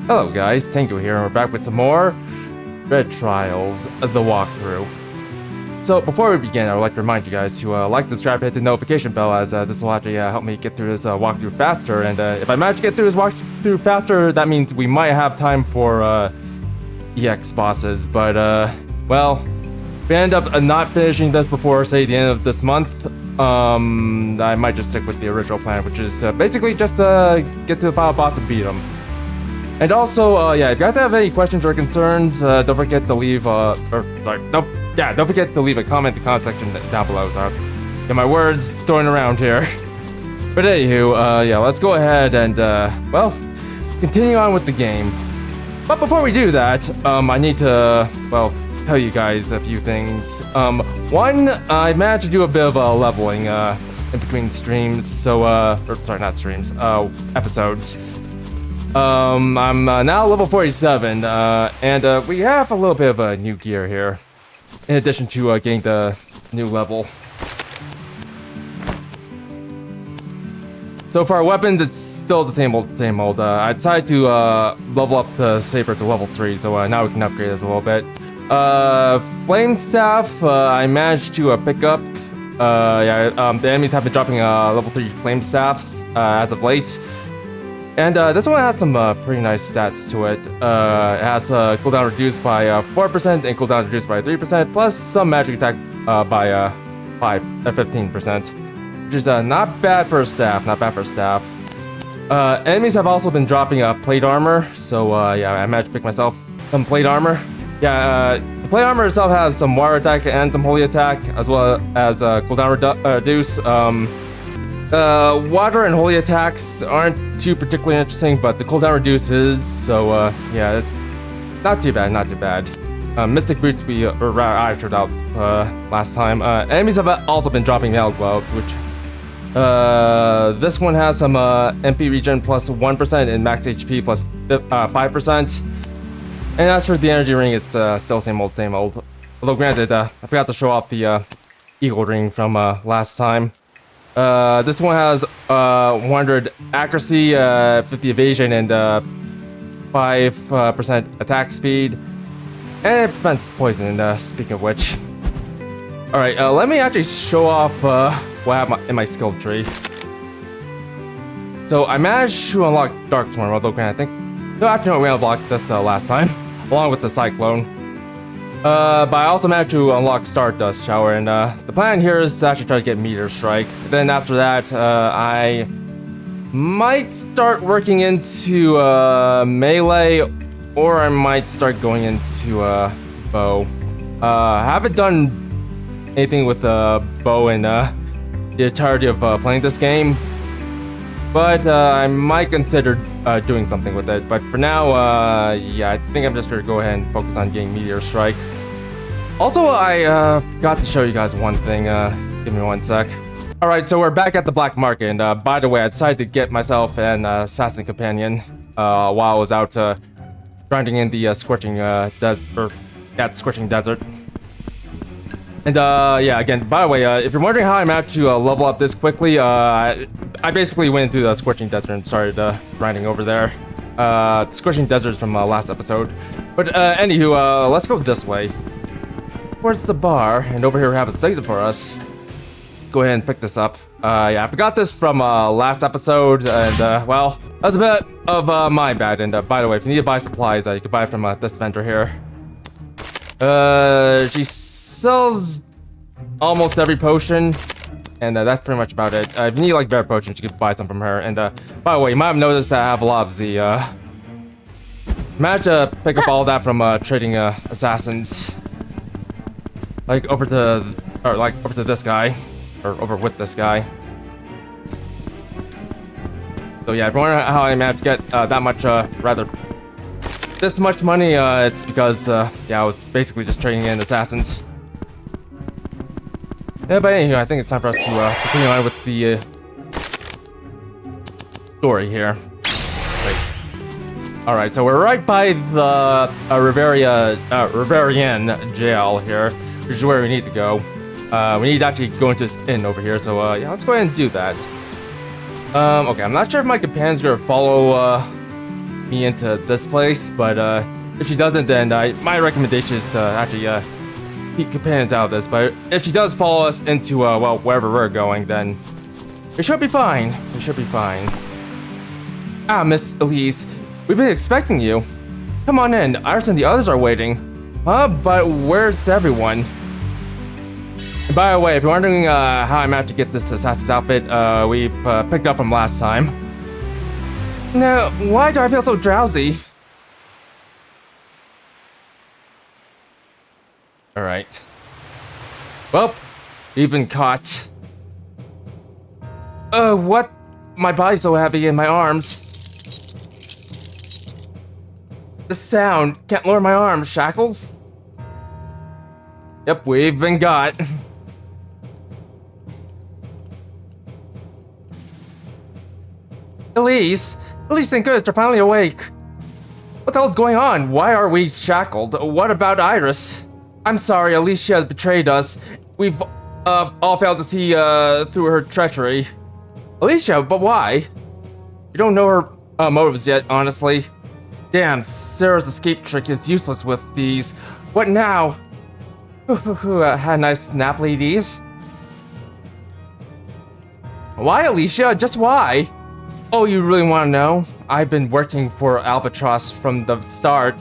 Hello guys, Tango here, and we're back with some more Red Trials, the walkthrough. So before we begin, I would like to remind you guys to like, subscribe, hit the notification bell, as this will actually help me get through this walkthrough faster. And if I manage to get through this walkthrough faster, that means we might have time for EX bosses. But well, if we end up not finishing this before, say, the end of this month, I might just stick with the original plan, which is basically just get to the final boss and beat him. And also, yeah, if you guys have any questions or concerns, don't forget to leave, don't forget to leave a comment in the comment section down below. So, get my words thrown around here. But anywho, yeah, let's go ahead and, well, continue on with the game. But before we do that, I need to, well, tell you guys a few things. One, I managed to do a bit of leveling, in between streams, so, or sorry, not streams, episodes. I'm now level 47, and we have a little bit of new gear here, in addition to getting the new level. So for our weapons, it's still the same old. I decided to level up the saber to level 3, so now we can upgrade this a little bit. Flame staff, I managed to pick up. The enemies have been dropping level 3 flame staffs as of late. And this one has some pretty nice stats to it. It has cooldown reduced by 4% and cooldown reduced by 3%, plus some magic attack by 15%, which is not bad for a staff. Enemies have also been dropping plate armor, so yeah, I managed to pick myself some plate armor. Yeah, the plate armor itself has some water attack and some holy attack, as well as cooldown reduce. Water and holy attacks aren't too particularly interesting, but the cooldown reduces, so yeah, it's not too bad. Mystic boots I tried out last time. Enemies have also been dropping nail gloves, which this one has some MP regen plus 1% and max HP plus 5%. And as for the energy ring, it's still same old. Although granted, I forgot to show off the eagle ring from last time. This one has 100 accuracy, 50 evasion, and 5% attack speed. And it prevents poison, speaking of which. Alright, let me actually show off what I have in my skill tree. So I managed to unlock Dark Storm, although granted, I think... No, actually no, we unlocked this last time, along with the Cyclone. But I also managed to unlock Stardust Shower, and the plan here is to actually try to get Meteor Strike. Then after that, I might start working into melee, or I might start going into bow. I haven't done anything with bow in the entirety of playing this game, but I might consider doing something with it. But for now, yeah, I think I'm just gonna go ahead and focus on getting Meteor Strike. Also, I got to show you guys one thing. Give me one sec. Alright, so we're back at the Black Market, and by the way, I decided to get myself an assassin companion while I was out grinding in the scorching desert. And yeah, again, by the way, if you're wondering how I managed to level up this quickly, I basically went into the scorching desert and started grinding over there. Scorching desert from last episode. But anywho, let's go this way. Towards the bar, and over here we have a signal for us. Go ahead and pick this up. Yeah, I forgot this from last episode, and well, that's a bit of my bad. And by the way, if you need to buy supplies, you can buy from this vendor here. She sells almost every potion, and that's pretty much about it. If you need like better potions, you can buy some from her. And by the way, you might have noticed that I have a lot of the managed to pick up all that from trading assassins. Like over to this guy, or over with this guy. So yeah, if you wonder how I managed to get that much, rather this much money, it's because yeah, I was basically just trading in assassins. Yeah, but anyway, I think it's time for us to continue on with the story here. Wait. Alright, so we're right by the Riverian jail here, which is where we need to go. We need to actually go into this inn over here, so yeah, let's go ahead and do that. Okay, I'm not sure if my companion's gonna follow me into this place, but if she doesn't, then my recommendation is to actually keep companions out of this. But if she does follow us into well, wherever we're going, then it should be fine. It should be fine. Ah, Miss Elise, we've been expecting you. Come on in. Iris and the others are waiting. But where's everyone? And by the way, if you're wondering how I managed to get this assassin's outfit, we picked up from last time. Now, why do I feel so drowsy? Alright. Well, you've been caught. What? My body's so heavy in my arms. The sound can't lower my arms, Shackles. Yep, we've been got. Elise and Goodis are finally awake. What the hell's going on? Why are we shackled? What about Iris? I'm sorry, Alicia has betrayed us. We've all failed to see through her treachery. Alicia, but why? You don't know her motives yet, honestly. Damn, Sarah's escape trick is useless with these. What now? Had a nice nap, ladies. Why, Alicia? Just why? Oh, you really want to know? I've been working for Albatross from the start.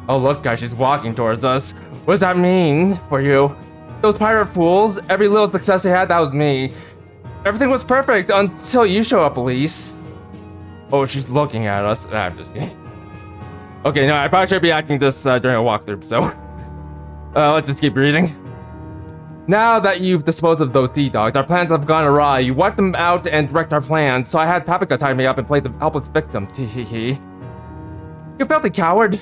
Oh, look, guys, she's walking towards us. What does that mean for you? Those pirate fools, every little success they had, that was me. Everything was perfect until you show up, Elise. Oh, she's looking at us. I'm just kidding. Okay, no, I probably should be acting this during a walkthrough, so... let's just keep reading. Now that you've disposed of those sea dogs, our plans have gone awry. You wiped them out and wrecked our plans, so I had Paprika tie me up and play the helpless victim. Teehee. You felt a coward.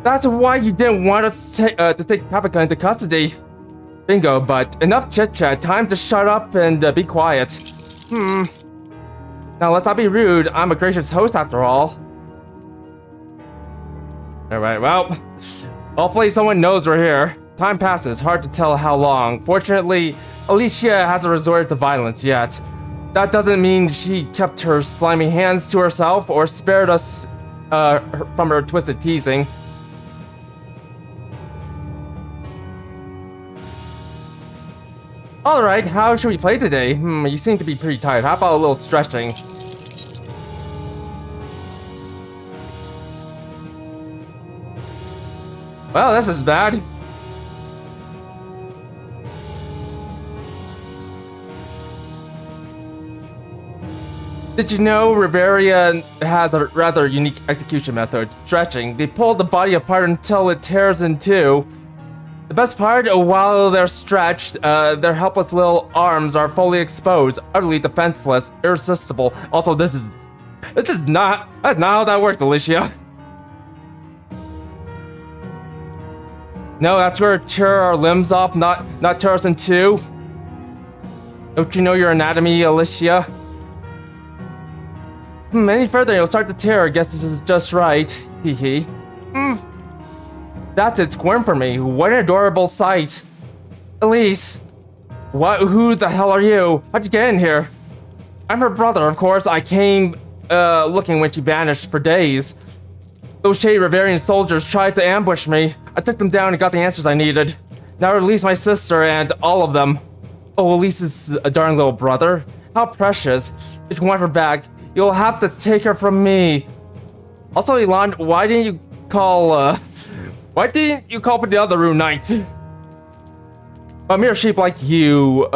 That's why you didn't want us to take Paprika into custody. Bingo, but enough chit-chat. Time to shut up and be quiet. Now let's not be rude. I'm a gracious host after all. Alright, well, hopefully someone knows we're here. Time passes, hard to tell how long. Fortunately, Alicia hasn't resorted to violence yet. That doesn't mean she kept her slimy hands to herself or spared us from her twisted teasing. Alright, how should we play today? You seem to be pretty tired. How about a little stretching? Well, this is bad. Did you know Riveria has a rather unique execution method? Stretching. They pull the body apart until it tears in two. The best part, while they're stretched, their helpless little arms are fully exposed, utterly defenseless, irresistible. Also, that's not how that worked, Alicia. No, that's where tear our limbs off, not tear us in two. Don't you know your anatomy, Alicia? Any further, you'll start to tear. Guess this is just right. Hee. That's it, squirm for me. What an adorable sight. Elise. Who the hell are you? How'd you get in here? I'm her brother, of course. I came looking when she vanished for days. Those shady Riverian soldiers tried to ambush me. I took them down and got the answers I needed. Now release my sister and all of them. Oh, Elise is a darling little brother. How precious. If you want her back, you'll have to take her from me. Also, Elan, why didn't you call for the other Rune Knights? A mere sheep like you,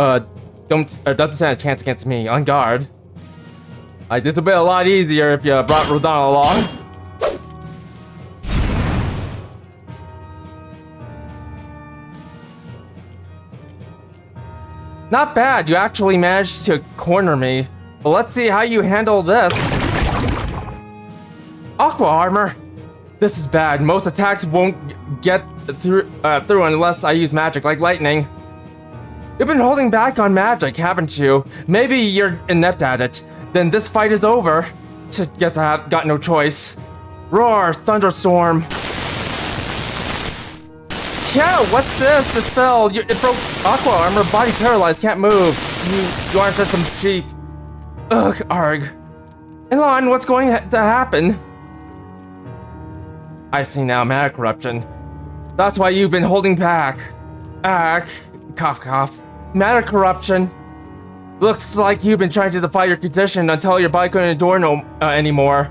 doesn't stand a chance against me. On guard. This would be a lot easier if you brought Rodana along. Not bad, you actually managed to corner me. But let's see how you handle this. Aqua armor. This is bad. Most attacks won't get through unless I use magic like lightning. You've been holding back on magic, haven't you? Maybe you're inept at it. Then this fight is over. Guess I have got no choice. Roar, thunderstorm. Yeah, what's this? The spell. It broke Aqua armor. Body paralyzed. Can't move. You aren't just some sheep. Ugh, arg. Elan, what's going to happen? I see now, mana corruption. That's why you've been holding back. Cough cough. Mana corruption. Looks like you've been trying to defy your condition until your body couldn't endure anymore.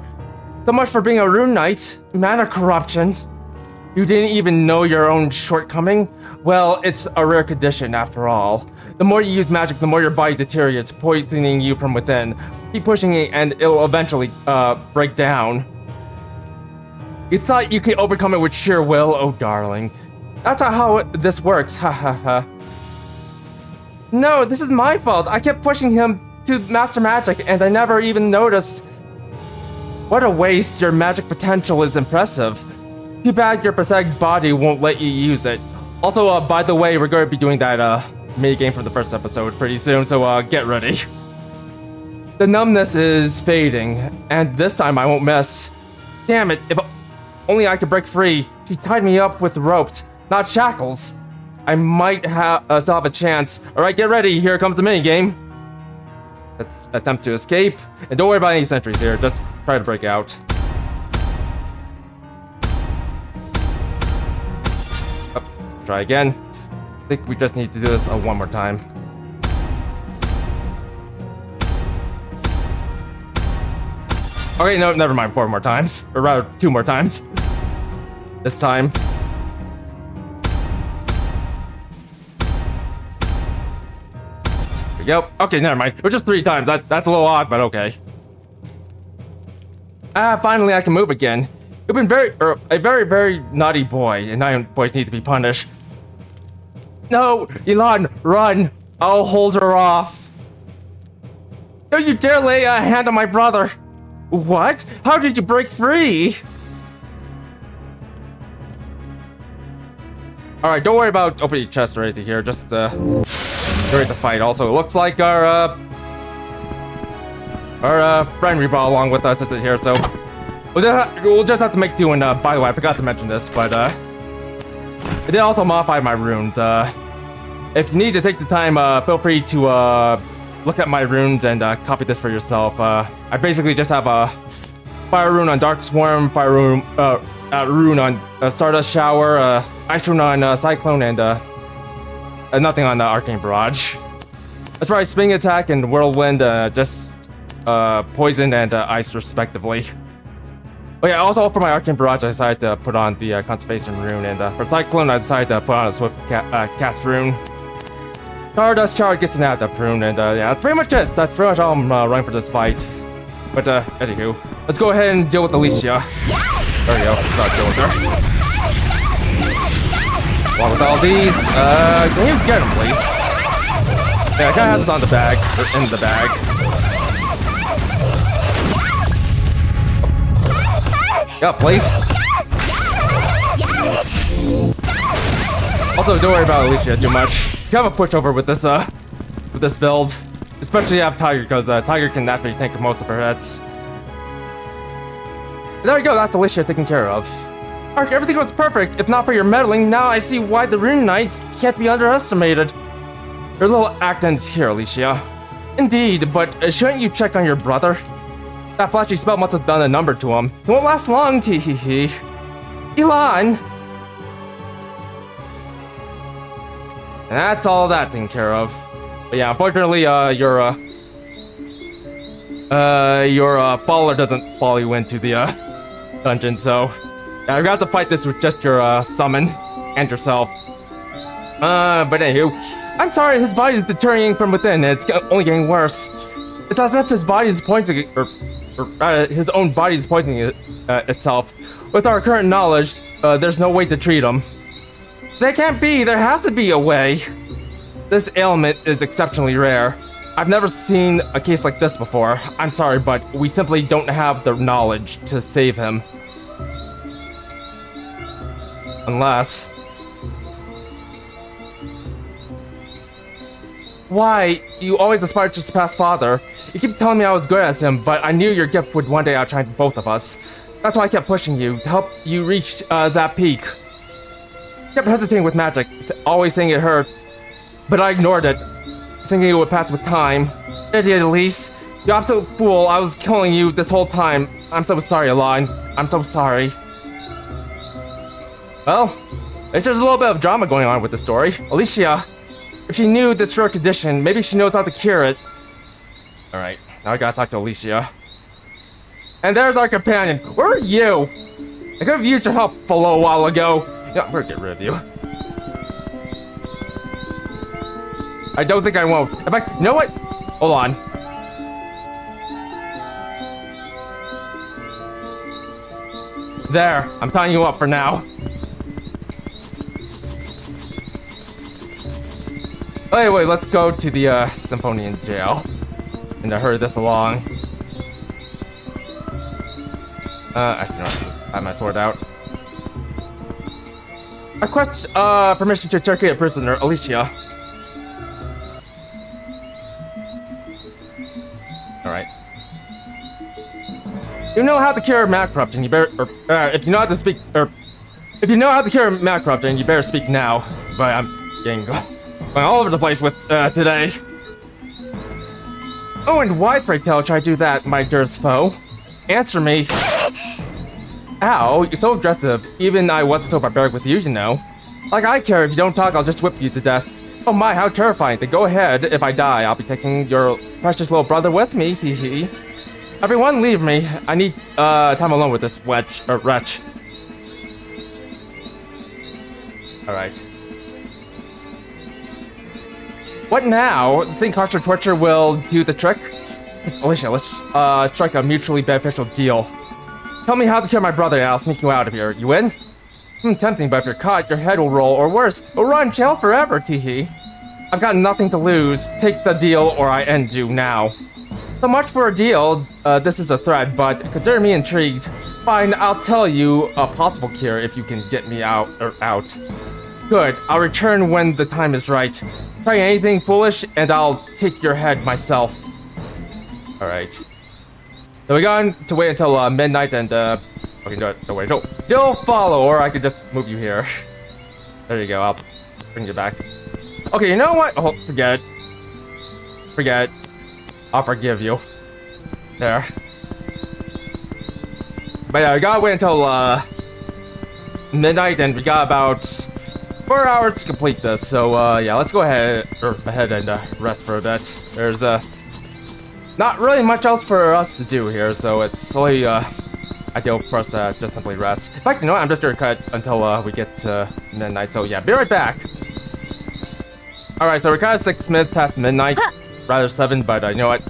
So much for being a rune knight. Mana corruption. You didn't even know your own shortcoming? Well, it's a rare condition after all. The more you use magic, the more your body deteriorates, poisoning you from within. Keep pushing it and it'll eventually, break down. You thought you could overcome it with sheer will? Oh, darling. That's not how this works, ha ha ha. No, this is my fault. I kept pushing him to master magic and I never even noticed. What a waste. Your magic potential is impressive. Too bad your pathetic body won't let you use it. Also, by the way, we're going to be doing that, minigame from the first episode pretty soon, so, get ready. The numbness is fading, and this time I won't miss. Damn it, if only I could break free. She tied me up with ropes, not shackles. I might still have a chance. Alright, get ready, here comes the minigame. Let's attempt to escape, and don't worry about any sentries here, just try to break out. Try again. I think we just need to do this one more time. Okay, no, never mind. 4 more times. Or rather, 2 more times. This time. There we go. Okay, never mind. It was just 3 times. That's a little odd, but okay. Finally I can move again. You've been a very naughty boy, and naughty boys need to be punished. No, Elan, run! I'll hold her off. Don't you dare lay a hand on my brother! What? How did you break free? Alright, don't worry about opening your chest or anything here, just during the fight. Also, it looks like our friend we brought along with us isn't here, so we'll just have to make do. And by the way, I forgot to mention this, but I did also modify my runes. If you need to take the time, feel free to look at my runes and copy this for yourself. I basically just have a fire rune on Dark Swarm, fire rune, rune on Stardust Shower, ice rune on Cyclone, and nothing on Arcane Barrage. That's right, Spinning Attack and Whirlwind, just Poison and Ice respectively. Oh yeah, also for my Arcane Barrage, I decided to put on the Conservation rune, and for Cyclone, I decided to put on a Swift Cast rune. Stardust Shower gets an Adept rune, and yeah, that's pretty much it. That's pretty much all I'm running for this fight. But anywho, let's go ahead and deal with Alicia. There we go, start dealing with her. Along with all these, can you get them, please? Yeah, I kinda have this on the bag, or in the bag. Yeah, please. Also, don't worry about Alicia too much. You have a pushover with this build, especially if you have Tiger, because Tiger can naturally tank most of her hits. And there we go, that's Alicia taken care of. Ark, everything was perfect. If not for your meddling, now I see why the Rune Knights can't be underestimated. Your little act ends here, Alicia. Indeed, but shouldn't you check on your brother? That flashy spell must have done a number to him. It won't last long, tee-hee-hee. Elan! And that's all that taken care of. But yeah, unfortunately, your follower doesn't follow you into the, dungeon, so... Yeah, you're gonna have to fight this with just your, summon, and yourself. But anywho, I'm sorry, his body is deteriorating from within, and it's only getting worse. It's as if his body is poisoning, his own body is poisoning itself. With our current knowledge, there's no way to treat him. There can't be, there has to be a way. This ailment is exceptionally rare. I've never seen a case like this before. I'm sorry, but we simply don't have the knowledge to save him. Unless... Why? You always aspired to surpass Father. You keep telling me I was good as him, but I knew your gift would one day outshine both of us. That's why I kept pushing you, to help you reach that peak. I kept hesitating with magic, always saying it hurt, but I ignored it, thinking it would pass with time. Idiot, Elise. You absolute fool, I was killing you this whole time. I'm so sorry, Alon. I'm so sorry. Well, there's just a little bit of drama going on with the story. Alicia, if she knew this rare condition, maybe she knows how to cure it. Alright, now I gotta talk to Alicia. And there's our companion. Where are you? I could have used your help a little while ago. Yeah, I'm gonna get rid of you. I don't think I won't. In fact, you know what? Hold on. There, I'm tying you up for now. Anyway, let's go to the Symphonian jail and to hurry this along. I can have my sword out. I request permission to interrogate a prisoner, Alicia. Alright. You know how to cure mad corruption, you better, if you know how to speak, if you know how to cure mad corruption, you better speak now. But I'm getting going all over the place with, today. Oh, and why, pray tell, should I do that, my dearest foe? Answer me. Ow, you're so aggressive. Even I wasn't so barbaric with you, you know. Like I care, if you don't talk, I'll just whip you to death. Oh my, how terrifying. Then go ahead, if I die, I'll be taking your precious little brother with me, teehee. Everyone, leave me. I need, time alone with this wretch. Alright. What now? Think harsher torture will do the trick? Alicia, let's strike a mutually beneficial deal. Tell me how to kill my brother and I'll sneak you out of here. You in? Tempting, but if you're caught, your head will roll, or worse, you'll rot in jail forever, teehee. I've got nothing to lose. Take the deal or I end you now. So much for a deal. This is a threat, but consider me intrigued. Fine, I'll tell you a possible cure if you can get me out. Good, I'll return when the time is right. Try anything foolish, and I'll take your head myself. Alright. So we got to wait until midnight and okay, no wait, no. Still follow, or I could just move you here. There you go, I'll bring you back. Okay, you know what? Oh, forget it. Forget it. I'll forgive you. There. But yeah, we gotta wait until midnight, and we got about 4 hours to complete this. So yeah, let's go ahead and rest for a bit. There's not really much else for us to do here, so it's only ideal for us to just simply rest. In fact, you know what? I'm just gonna cut until we get to midnight. So yeah, be right back. Alright, so we're kind of 6 minutes past midnight, rather 7, but you know what?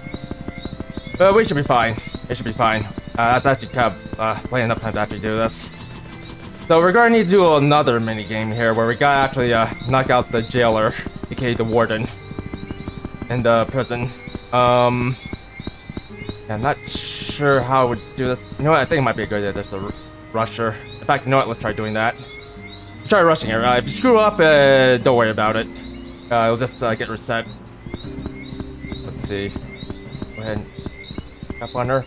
We should be fine. It should be fine. That's actually kind of plenty enough time to actually do this. So we're gonna need to do another mini game here, where we gotta actually knock out the jailer, aka the warden, in the prison. Yeah, I'm not sure how I would do this. You know what? I think it might be a good idea just to rush her. In fact, you know what? Let's try doing that. Try rushing her. If you screw up, don't worry about it. It'll just get reset. Let's see. Go ahead and tap on her.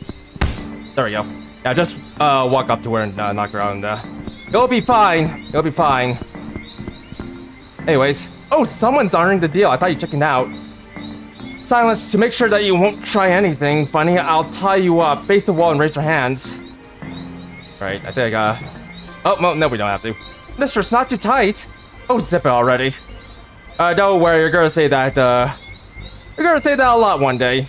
There we go. Yeah, just walk up to her and knock her out, and it'll be fine. It'll be fine. Anyways. Oh, someone's honoring the deal. I thought you checking out. Silence, to make sure that you won't try anything funny, I'll tie you up, face the wall, and raise your hands. Right, I think I got... Oh, well, no, we don't have to. Mistress, not too tight. Oh, zip it already. Don't worry, you're gonna say that, you're gonna say that a lot one day.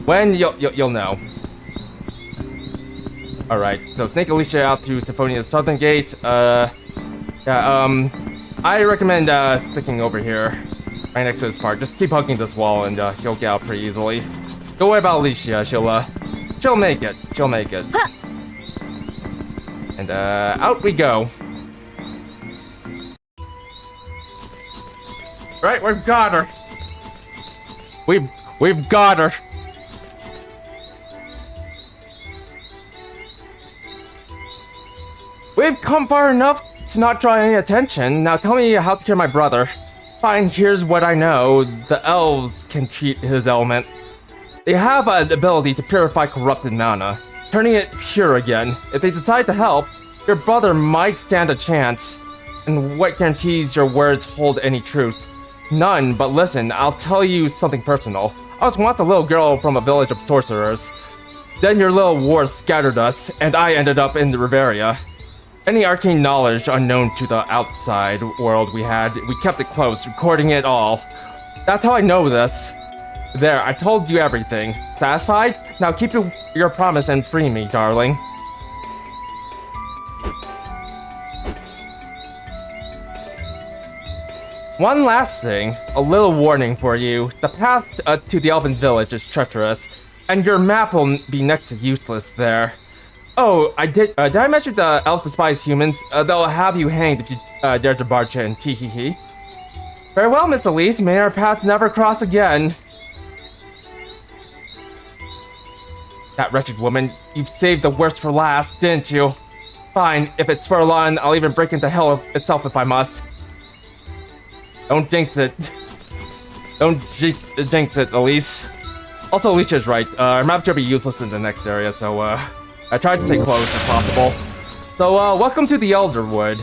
When, you'll know. Alright, so Snake Alicia out to Symphonia's Southern Gate. Yeah, I recommend, sticking over here. Right next to this part. Just keep hugging this wall and you'll get out pretty easily. Don't worry about Alicia. She'll make it. She'll make it. And out we go. Right, we've got her. We've got her. We've come far enough to not draw any attention. Now tell me how to cure my brother. Fine, here's what I know. The elves can treat his ailment. They have an ability to purify corrupted mana, turning it pure again. If they decide to help, your brother might stand a chance. And what guarantees your words hold any truth? None, but listen, I'll tell you something personal. I was once a little girl from a village of sorcerers. Then your little wars scattered us, and I ended up in the Riveria. Any arcane knowledge unknown to the outside world we kept it close, recording it all. That's how I know this. There, I told you everything. Satisfied? Now keep your promise and free me, darling. One last thing, a little warning for you. The path to the Elven Village is treacherous, and your map will be next to useless there. Oh, did I mention the elves despise humans? They'll have you hanged if you dare to barge in, tee-hee-hee. Farewell, Miss Elise, may our paths never cross again. That wretched woman, you've saved the worst for last, didn't you? Fine, if it's for Alon, I'll even break into hell itself if I must. Don't jinx it. Don't jinx it, Elise. Also, Alicia's right. Our map should be useless in the next area, so I tried to stay close if possible. So, welcome to the Elderwood.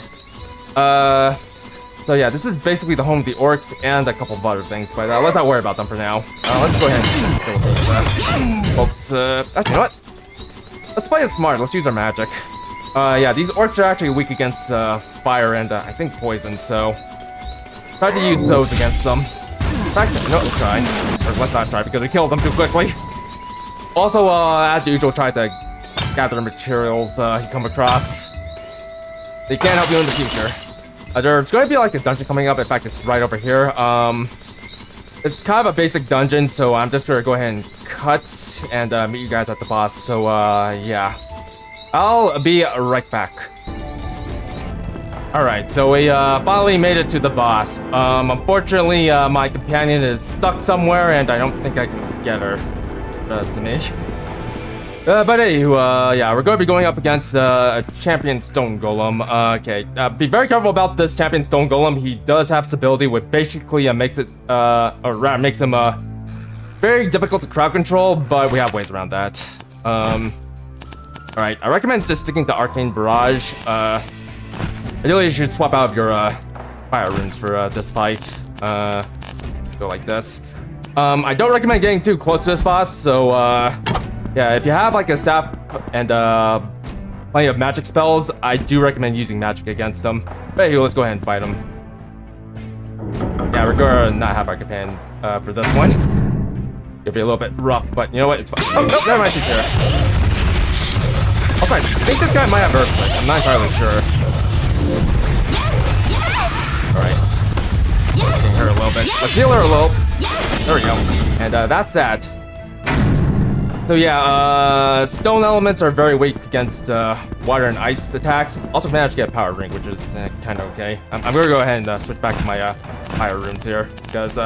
So yeah, this is basically the home of the orcs and a couple of other things, but let's not worry about them for now. Let's go ahead and deal with these folks. Actually, you know what? Let's play it smart. Let's use our magic. Yeah, these orcs are actually weak against fire and I think poison, so try to use those against them. Actually, no, let's try. Or let's not try because we killed them too quickly. Also, as usual, try to gather materials you come across. They can't help you in the future. There's going to be like a dungeon coming up. In fact, it's right over here. It's kind of a basic dungeon, so I'm just going to go ahead and cut and meet you guys at the boss. So, yeah. I'll be right back. Alright, so we finally made it to the boss. Unfortunately, my companion is stuck somewhere, and I don't think I can get her to me. But anywho, yeah, we're going to be going up against a champion stone golem. Okay, be very careful about this champion stone golem. He does have stability, which basically makes it, or rather makes him very difficult to crowd control, but we have ways around that. Alright, I recommend just sticking to Arcane Barrage. Ideally, you should swap out of your fire runes for this fight. Go like this. I don't recommend getting too close to this boss, so yeah, if you have like a staff and plenty of magic spells, I do recommend using magic against them. But anyway, let's go ahead and fight him. Yeah, we're gonna not have our companion for this one. It'll be a little bit rough, but you know what? It's fine. Oh, no, never mind, she's here. Also, I think this guy might have Earthquake. I'm not entirely sure. Alright. Hitting her a little bit. Let's heal her a little. There we go. And that's that. So yeah, stone elements are very weak against water and ice attacks. Also managed to get a power ring, which is kind of okay. I'm gonna go ahead and switch back to my fire runes here, because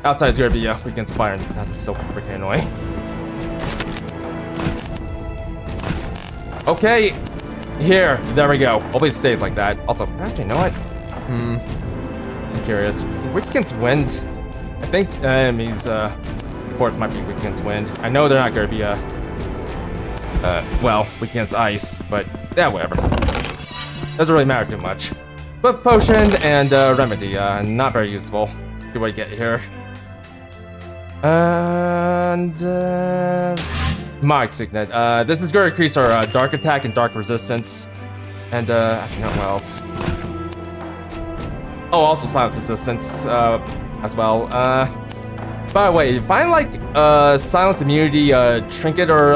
outside is gonna be weak against fire, and that's so freaking annoying. Okay, here, there we go. Hopefully it stays like that. Also, actually, you know what? I'm curious. Weak against wind? I think it means forts might be weak against wind. I know they're not gonna be well, weak against ice, but yeah, whatever. Doesn't really matter too much. But potion and remedy, not very useful. See what you get here. And Mog Signet. This is going to increase our dark attack and dark resistance. And I forgot what else. Oh, also silent resistance as well. By the way, if you find like silent immunity trinket or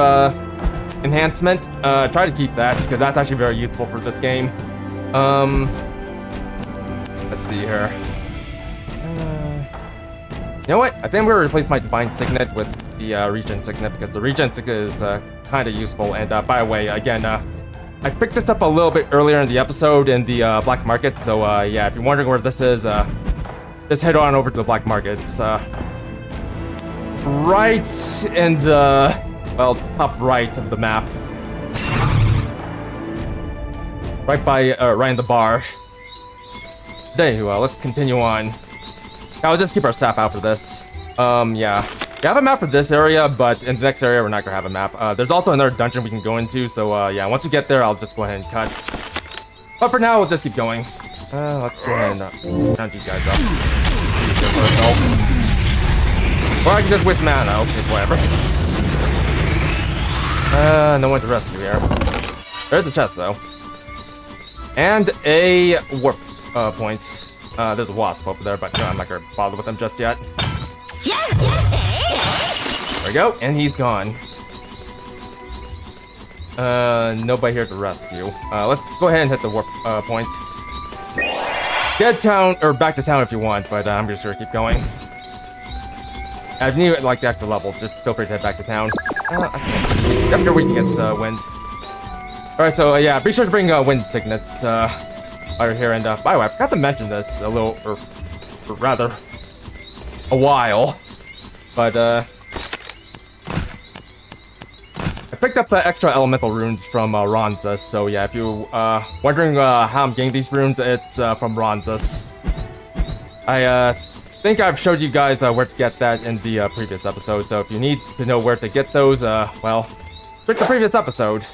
enhancement, try to keep that because that's actually very useful for this game. Let's see here. You know what? I think I'm going to replace my Divine Signet with the Regen Signet because the Regen Signet is kind of useful. And by the way, again, I picked this up a little bit earlier in the episode in the Black Market. So yeah, if you're wondering where this is, just head on over to the Black Market. It's right in the, well, top right of the map. Right by, right in the bar. There you go, let's continue on. I'll just keep our staff out for this. Yeah. We have a map for this area, but in the next area, we're not gonna have a map. There's also another dungeon we can go into, so yeah, once we get there, I'll just go ahead and cut. But for now, we'll just keep going. Let's go ahead and round these guys up. here for ourselves. Or I can just waste mana. Okay, whatever. No one to rescue here. There's a chest, though. And a warp point. There's a wasp over there, but no, I'm not gonna bother with him just yet. There we go, and he's gone. Nobody here to rescue. Let's go ahead and hit the warp point. Get town, or back to town if you want, but I'm just gonna keep going. I knew it like the extra levels, just feel free to head back to town. After we can get wind. Alright, so yeah, be sure to bring wind signets out here, and by the way, I forgot to mention this a little, or rather, a while, but I picked up extra elemental runes from Ronzas, so yeah, if you're wondering how I'm getting these runes, it's from Ronzas. I think I've showed you guys where to get that in the previous episode, so if you need to know where to get those, well, check the previous episode.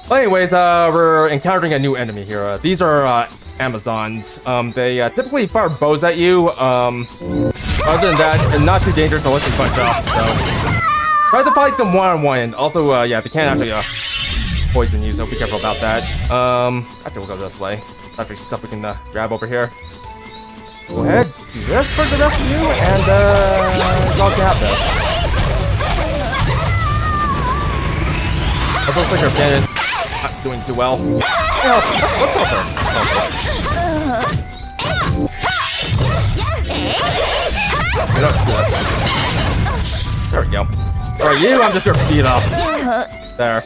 Well, anyways, we're encountering a new enemy here. These are Amazons. They typically fire bows at you. Other than that, they're not too dangerous unless you punch off, so try to fight them one-on-one, and also, yeah, they can actually poison you, so be careful about that. Actually, we'll go this way. Actually, stuff we can grab over here. Go ahead, do this for the rest of you, and y'all can have this. It looks like our bandit not doing too well. Yeah, let's help her. There we go. Alright, you, I'm just gonna beat up. There.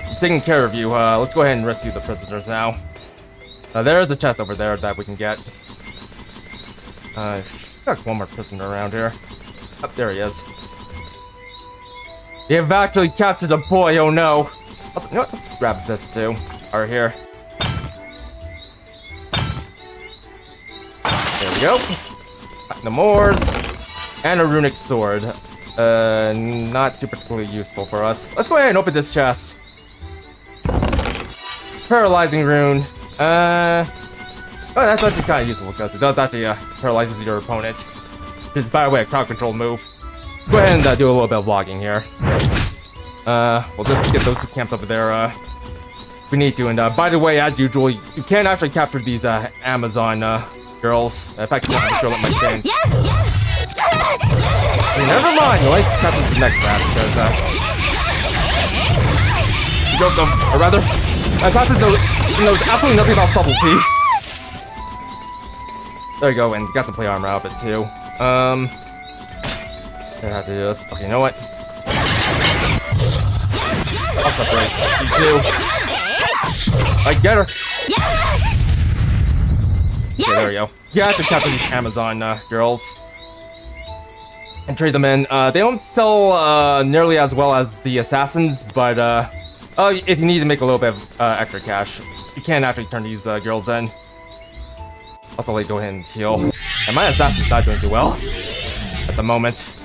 I'm taking care of you. Let's go ahead and rescue the prisoners now. There's a chest over there that we can get. Got one more prisoner around here. Oh, there he is. You've actually captured a boy, oh no. You know what, let's grab this too. Right here. There we go. The Moors. And a runic sword. Not too particularly useful for us. Let's go ahead and open this chest. Paralyzing rune. Oh, that's actually kind of useful because it does actually paralyzes your opponent. It's, by the way, a crowd control move. Go ahead and do a little bit of logging here. We'll just get those two camps over there if we need to. And by the way, as usual, you can actually capture these Amazon girls. In fact, I'm sure let my chance. Never mind, you'll like capture the next round because you broke them, or rather, as happens though, he knows absolutely nothing about bubble tea. There you go, and got some play armor out of it too. I have to do this. Okay, you know what? I'll separate you two. I get her. Okay, there we go. You have to capture these Amazon girls and trade them in. They don't sell nearly as well as the assassins, but if you need to make a little bit of extra cash, you can actually turn these girls in. Also, let me go ahead and heal. And my assassin's not doing too well at the moment.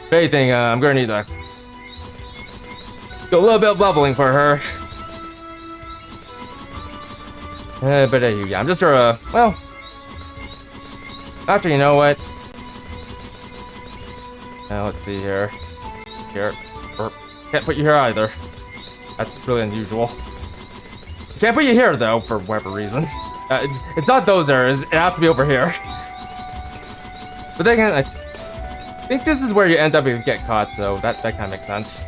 If anything, I'm gonna need to do a little bit of leveling for her. But yeah, I'm just gonna, well, actually, you know what? Let's see here. Here. Can't put you here either. That's really unusual. Can't put you here, though, for whatever reason. It's not those areas, it has to be over here. But then again, I think this is where you end up if you get caught, so that kind of makes sense.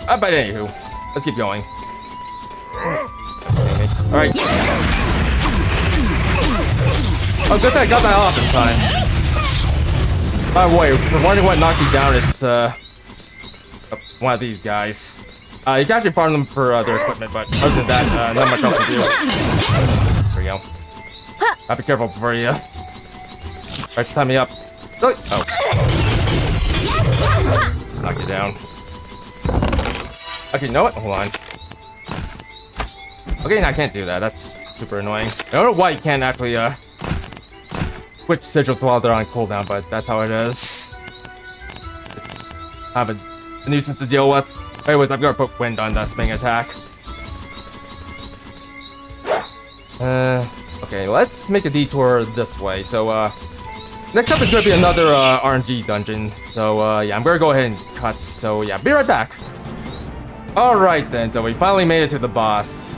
But anywho, let's keep going. Alright. Oh, good thing I got that off in time. By the way, for wondering what knocked you down, it's one of these guys. You can actually farm them for their equipment, but other than that, not much else to do. There we go. Be careful before you. Alright, tie me up. Oh. Knock you down. Okay, you know what? Hold on. Okay, no, I can't do that. That's super annoying. I don't know why you can't actually switch sigils while they're on cooldown, but that's how it is. It's kind of a nuisance to deal with. Anyways, I'm gonna put wind on the spinning attack. Okay, let's make a detour this way. So, next up is gonna be another RNG dungeon. So, yeah, I'm gonna go ahead and cut. So, yeah, be right back. Alright then, so we finally made it to the boss.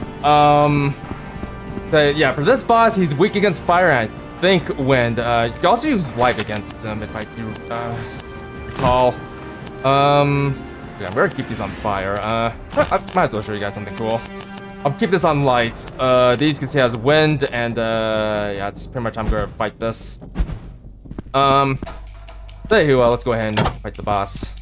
Yeah, for this boss, he's weak against fire and I think wind. You can also use light against them if I do recall. Yeah, I'm gonna keep these on fire. I might as well show you guys something cool. I'll keep this on light. These you can see has wind and yeah, it's pretty much I'm gonna fight this. Anywho, let's go ahead and fight the boss.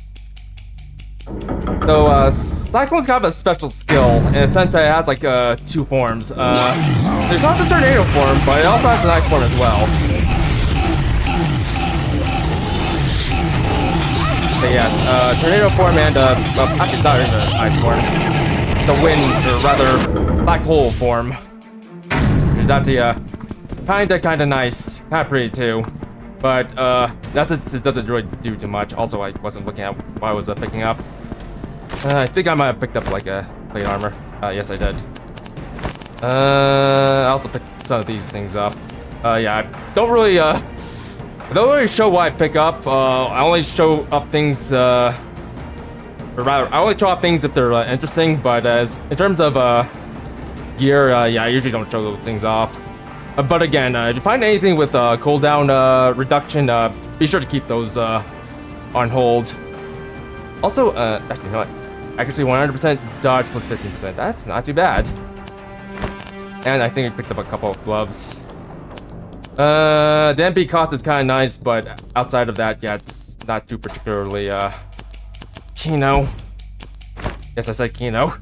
So, Cyclone's kind of a special skill in a sense that it has like two forms. There's not the tornado form, but it also has the ice form as well. Okay, yes, tornado form and actually not even ice form. The wind, or rather, black hole form. It's actually kinda nice, kinda pretty too. But that's just, it doesn't really do too much. Also, I wasn't looking at what I was picking up. I think I might have picked up like a plate armor. Yes, I did. I also picked some of these things up. Yeah, I don't really show what I pick up. I only show up things, or rather, I only show up things if they're interesting. But in terms of gear, yeah, I usually don't show those things off. But again, if you find anything with cooldown reduction, be sure to keep those on hold. Also, actually, you know what? Accuracy 100%, dodge plus 15%. That's not too bad. And I think I picked up a couple of gloves. The MP cost is kind of nice, but outside of that, yeah, it's not too particularly, Kino. Yes, I said Kino.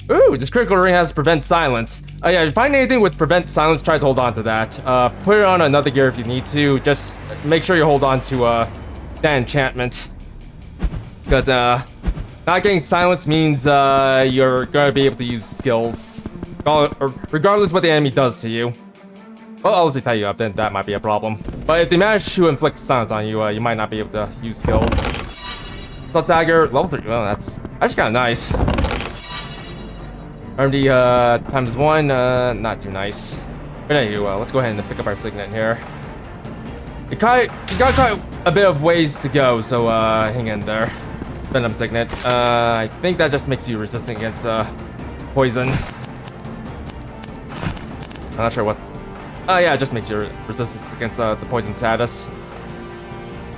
Ooh, this critical ring has prevent silence. Yeah, if you find anything with prevent silence, try to hold on to that. Put it on another gear if you need to. Just make sure you hold on to, that enchantment. Because, not getting silence means, you're gonna be able to use skills. Regardless what the enemy does to you. Well, I'll just tie you up, then that might be a problem. But if they manage to inflict silence on you, you might not be able to use skills. Sub dagger, level 3. Well, that's actually kind of nice. RMD times 1, not too nice. But anyway, let's go ahead and pick up our signet here. You got quite a bit of ways to go, so hang in there. Venom signet. I think that just makes you resistant against poison. I'm not sure what. Yeah, it just makes you resistant against the poison status.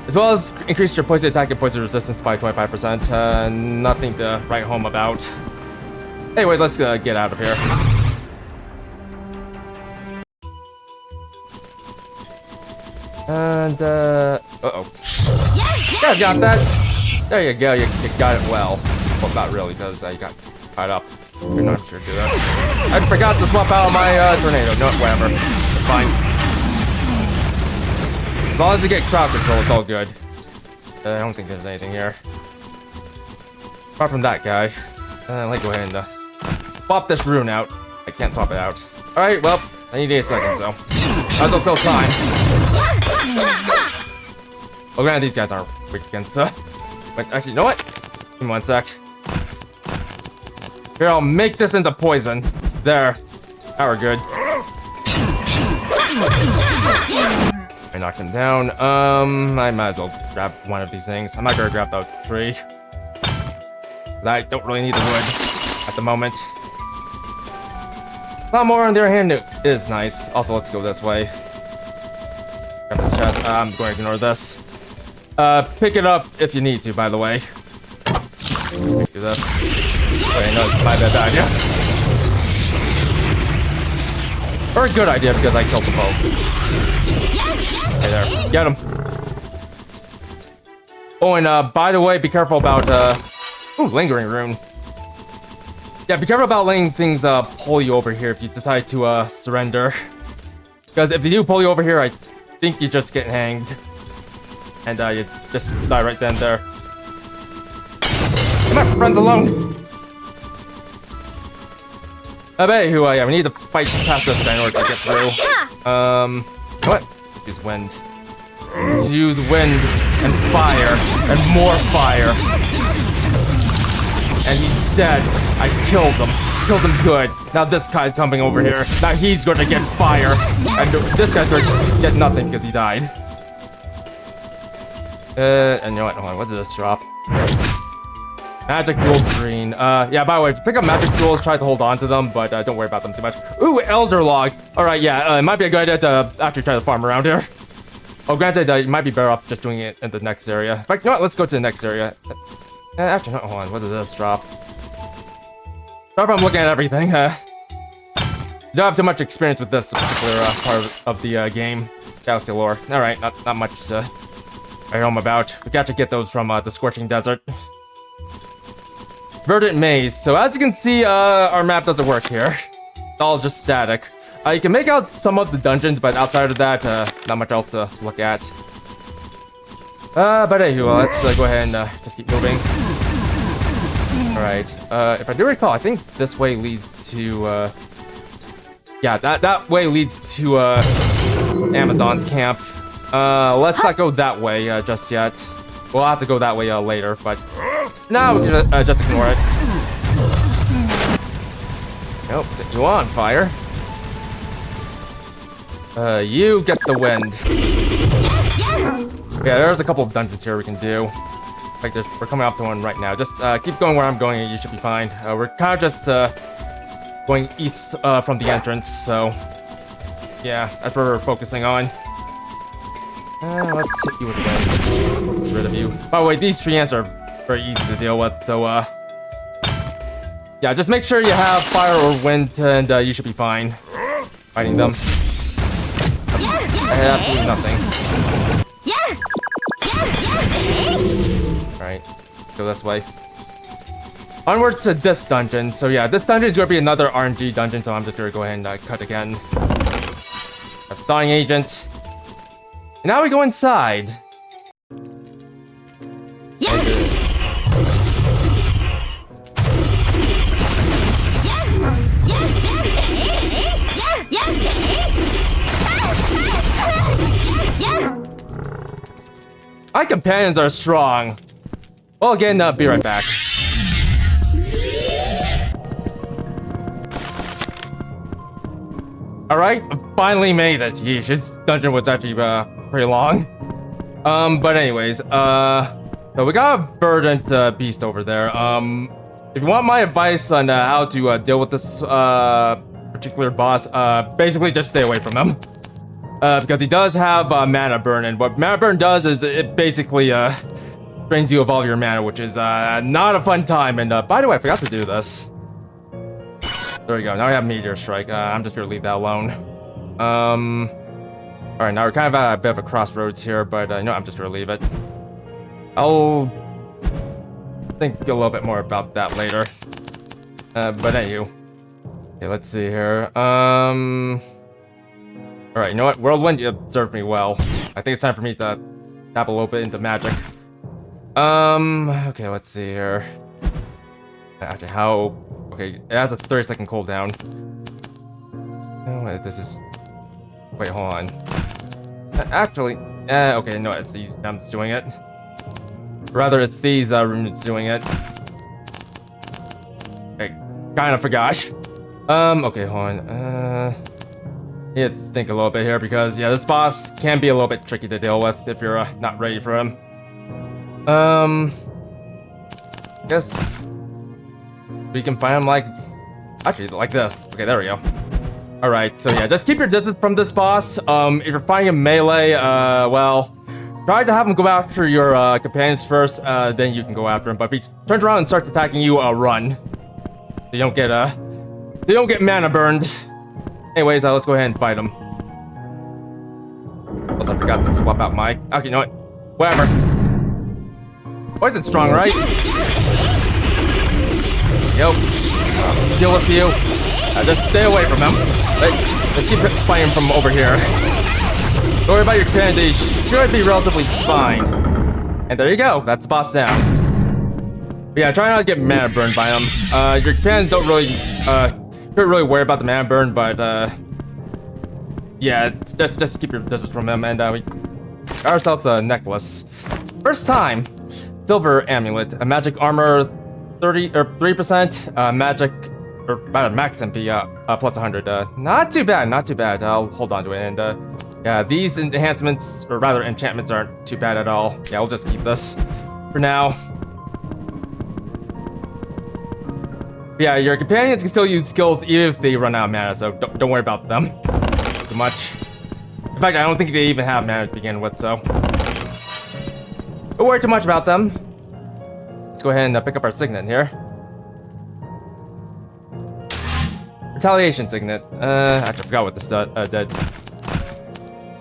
As well as increase your poison attack and poison resistance by 25%. Nothing to write home about. Anyway, let's get out of here. And, uh-oh. Yeah, got that. There you go, you got it well. Well, not really, because you got tied up. You're not sure to do that. I forgot to swap out my tornado. No, whatever. It's fine. As long as you get crowd control, it's all good. I don't think there's anything here. Apart from that guy. Let me go ahead and swap this rune out. I can't swap it out. Alright, well, I need 8 seconds, so. Might as well kill time. Oh, granted, these guys aren't weak against, but actually, you know what? Give me 1 sec. Here, I'll make this into poison. There. Now we're good. I knocked him down. I might as well grab one of these things. I'm not gonna grab the tree. I don't really need the wood at the moment. A lot more on the other hand is nice. Also, let's go this way. Grab this chest. I'm going to ignore this. Pick it up if you need to, by the way. Do this. Okay, no, it's my bad idea. Or a good idea because I killed them both. Hey there, get him. Oh, and by the way, be careful about ooh, lingering rune. Yeah, be careful about letting things pull you over here if you decide to surrender. Because if they do pull you over here, I think you just get hanged. And you just die right then and there. Leave my friends alone! Anywho, yeah, we need to fight past this guy in order to get through. What? Use wind. Use wind and fire and more fire. And he's dead. I killed him. killed him good. Now this guy's coming over here. Now he's gonna get fire. And this guy's gonna get nothing because he died. And you know what? Hold on, what did this drop? Magic Jewel green. Yeah, by the way, if you pick up Magic Jewels, try to hold on to them, but don't worry about them too much. Ooh, Elder Log. Alright, yeah, it might be a good idea to actually try to farm around here. Oh, granted, you might be better off just doing it in the next area. In fact, you know what? Let's go to the next area. Actually, no, hold on. What does this drop? Sorry if I'm looking at everything. Don't have too much experience with this particular part of the game. Galaxy lore. Alright, not much to write home about. We got to get those from the Scorching Desert. Verdant Maze. So as you can see, our map doesn't work here. It's all just static. You can make out some of the dungeons, but outside of that, not much else to look at. But anyway, let's go ahead and just keep moving. Alright, if I do recall, I think this way leads to, yeah, that way leads to, Amazon's camp. Let's not go that way, just yet. We'll have to go that way, later, but now we can, just ignore it. Nope, set you on fire. You get the wind. Yeah, there's a couple of dungeons here we can do. Like, we're coming up to one right now. Just keep going where I'm going and you should be fine. We're kind of just going east from the entrance, so yeah, that's where we're focusing on. Let's hit you with the wind. Get rid of you. By the way, these tree ants are very easy to deal with, so yeah, just make sure you have fire or wind and you should be fine fighting them. I had absolutely nothing. Alright, go this way. Onwards to this dungeon. So yeah, this dungeon is going to be another RNG dungeon, so I'm just going to go ahead and cut again. A thawing agent. And now we go inside. My companions are strong. Well, again, be right back. Alright, finally made it. Yeesh, this dungeon was actually pretty long. But anyways, so we got a verdant beast over there. If you want my advice on how to deal with this particular boss, basically just stay away from him. Because he does have mana burn, and what mana burn does is it basically drains you of all your mana, which is not a fun time. And by the way, I forgot to do this. There we go. Now we have Meteor Strike. I'm just gonna leave that alone. All right, now we're kind of at a bit of a crossroads here, but no, I'm just gonna leave it. I'll think a little bit more about that later. But anywho, okay, let's see here. All right, you know what? Whirlwind, you served me well. I think it's time for me to tap a little bit into magic. Okay, let's see here. Actually, how? Okay, it has a 30-second cooldown. Oh, wait, this is. Wait, hold on. Actually, okay, no, it's these gems doing it. Rather, it's these runes doing it. I kind of forgot. Okay, hold on. You have to think a little bit here because, yeah, this boss can be a little bit tricky to deal with if you're not ready for him. I guess we can find him like, actually, like this. Okay, there we go. All right, so yeah, just keep your distance from this boss. If you're fighting him melee, well, try to have him go after your companions first, then you can go after him. But if he turns around and starts attacking you, run. So you don't get mana burned. Anyways, let's go ahead and fight him. Also, I forgot to swap out my. Okay, you know what? Whatever. Poison's strong, right? Yo, deal with you. Just stay away from him. Let's keep fighting from over here. Don't worry about your candy. You should be relatively fine. And there you go. That's the boss down. But yeah, try not to get mana burned by him. Your cannons don't really really worry about the mana burn, but yeah, just keep your distance from him. And we got ourselves a necklace. First time, silver amulet, a magic armor 3%, magic or rather max MP, plus 100. Not too bad, not too bad. I'll hold on to it. And yeah, these enhancements, or rather enchantments, aren't too bad at all. Yeah, we'll just keep this for now. Yeah, your companions can still use skills even if they run out of mana, so don't worry about them too much. In fact, I don't think they even have mana to begin with, so don't worry too much about them. Let's go ahead and pick up our signet here. Retaliation signet. Actually, I forgot what this did.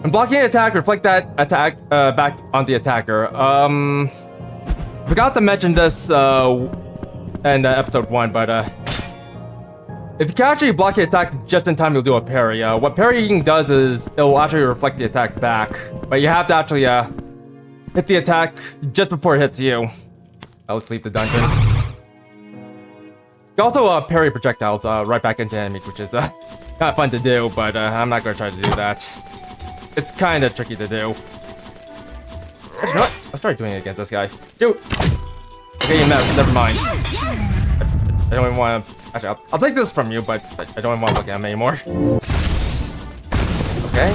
When blocking an attack, reflect that attack back on the attacker. Forgot to mention this in episode 1, but if you can actually block the attack just in time, you'll do a parry. What parrying does is it will actually reflect the attack back, but you have to actually hit the attack just before it hits you. Let's leave the dungeon. You also parry projectiles right back into enemies, which is kind of fun to do, but I'm not going to try to do that. It's kind of tricky to do. Actually, you know what? Let's try doing it against this guy. Dude! Okay, never mind. I don't even want to... Actually, I'll take this from you, but I don't even want to look at him anymore. Okay.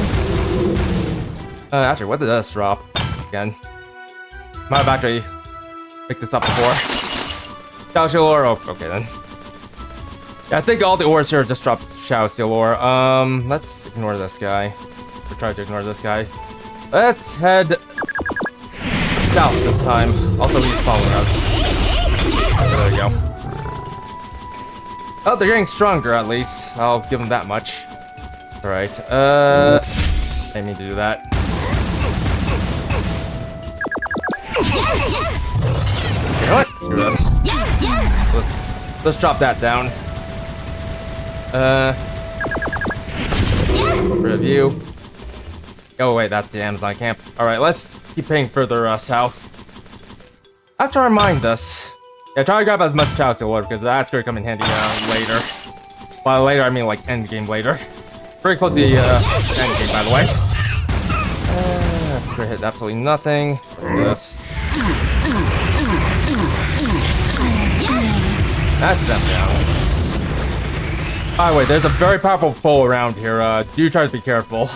Actually, what did this drop? Again. Might have actually picked this up before. Shadow Steel Ore? Oh, okay then. Yeah, I think all the ores here just dropped Shadow Steel Ore. Let's ignore this guy. We'll try to ignore this guy. Let's head south this time. Also, he's following us. There we go. Oh, they're getting stronger at least. I'll give them that much. Alright, I need to do that. You know what? Screw this. Let's drop that down. Rid of you. Oh wait, that's the Amazon camp. Alright, let's keep heading further south. I have to remind this. Yeah, try to grab as much Shadow Steel Ore because that's going to come in handy later. By later, I mean like end game later. Very close to the end game, by the way. That's going to hit absolutely nothing. Look at this. That's them down. By the way, there's a very powerful foe around here. Do try to be careful.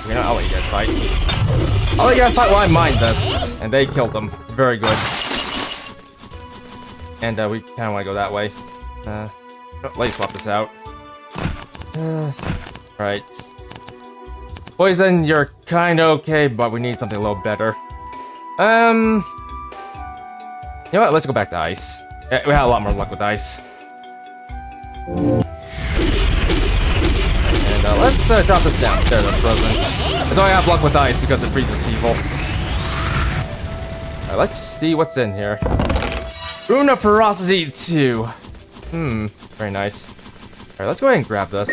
You know, I'll let you guys fight. I'll let you guys fight while I mine this. And they killed them. Very good. And we kind of want to go that way. Let me swap this out. Right. Poison, you're kind of okay, but we need something a little better. You know what? Let's go back to ice. Yeah, we had a lot more luck with ice. And let's drop this down. There, they're frozen. I don't have luck with ice because it freezes people. Alright, let's see what's in here. Rune of Ferocity 2. Very nice. Alright, let's go ahead and grab this.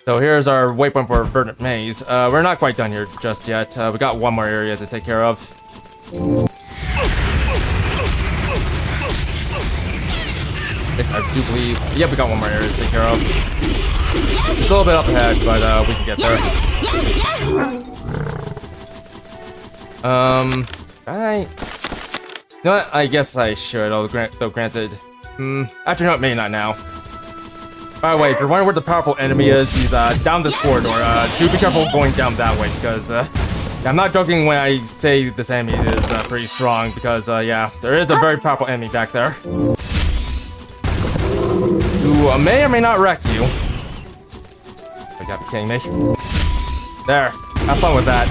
So here's our waypoint for Verdant Maze. We're not quite done here just yet. We got one more area to take care of. I do believe... Yep, we got one more area to take care of. It's a little bit up ahead, but we can get there. You know what? I guess I should, though granted. Actually, no, maybe not now. By the way, if you're wondering where the powerful enemy is, he's down this corridor. Do be careful going down that way, because I'm not joking when I say this enemy is pretty strong, because yeah, there is a very powerful enemy back there. Who may or may not wreck you. You gotta be kidding me. There, have fun with that.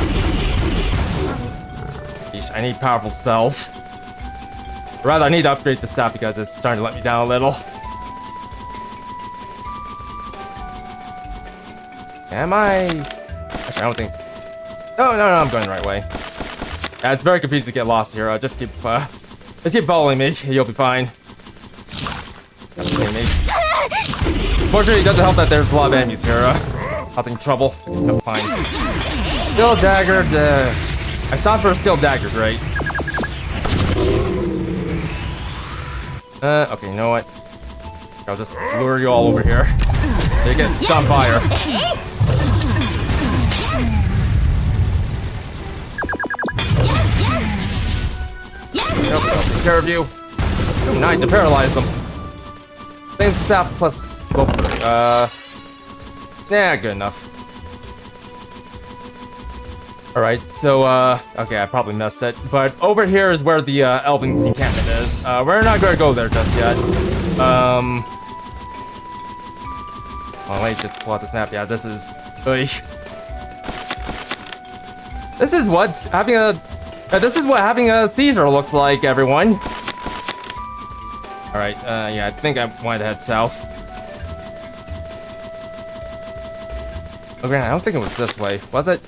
Yeesh, I need powerful spells. Rather, I need to upgrade the staff because it's starting to let me down a little. Am I? Actually, I don't think. No, I'm going the right way. Yeah, it's very confusing to get lost here. Just keep following me. You'll be fine. Fortunately, it doesn't help that there's a lot of enemies here. Causing trouble. No, fine. Steel dagger. I stopped for a steel dagger, great. Okay, you know what? I'll just lure you all over here. They get on fire. Nope, I'll take care of you. Ooh, nice to paralyze them. Same staff plus both. Yeah, good enough. Alright, so, okay, I probably missed it. But over here is where the, Elven encampment is. We're not gonna go there just yet. Well, let me just pull out this map. Yeah, this is... This is what having a seizure looks like, everyone. Alright, yeah, I think I wanted to head south. Okay, I don't think it was this way. Was it?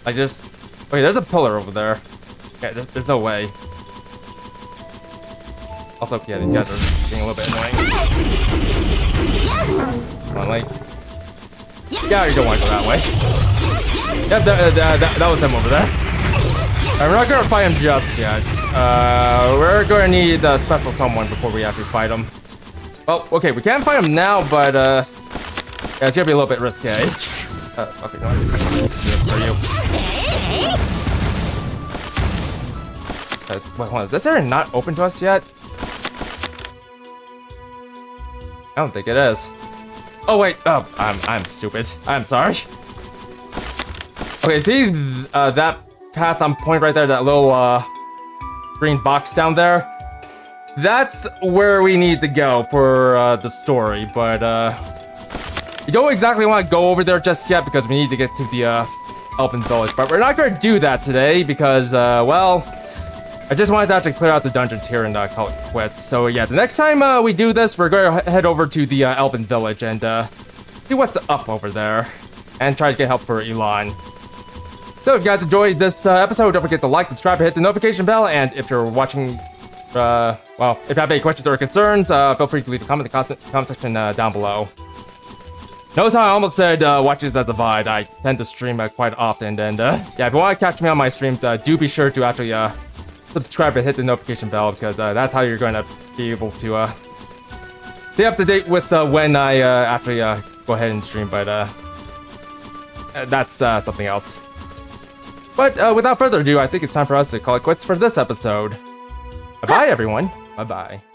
Wait, there's a pillar over there. Okay, there's no way. Also, yeah, these guys are getting a little bit annoying. Come on, like... Yeah, you don't want to go that way. Yep, that was him over there. We're not gonna fight him just yet. We're gonna need a special someone before we actually fight him. Well, okay, we can fight him now, but, yeah, it's gonna be a little bit risque. Okay, no, this for you. Wait, hold on, is this area not open to us yet? I don't think it is. Oh wait, oh, I'm stupid. I'm sorry. Okay, see that path on point right there, that little green box down there? That's where we need to go for the story, but you don't exactly want to go over there just yet because we need to get to the Elven Village. But we're not going to do that today because, well, I just wanted to actually clear out the dungeons here and call it quits. So yeah, the next time we do this, we're going to head over to the Elven Village and see what's up over there and try to get help for Elan. So if you guys enjoyed this episode, don't forget to like, subscribe, and hit the notification bell. And if you're watching, well, if you have any questions or concerns, feel free to leave a comment in the comment section down below. Notice how I almost said watch this as a VOD. I tend to stream quite often, and yeah, if you want to catch me on my streams, do be sure to actually subscribe and hit the notification bell, because that's how you're going to be able to stay up to date with when I actually go ahead and stream, but that's something else. But without further ado, I think it's time for us to call it quits for this episode. Bye-bye, everyone. Bye-bye.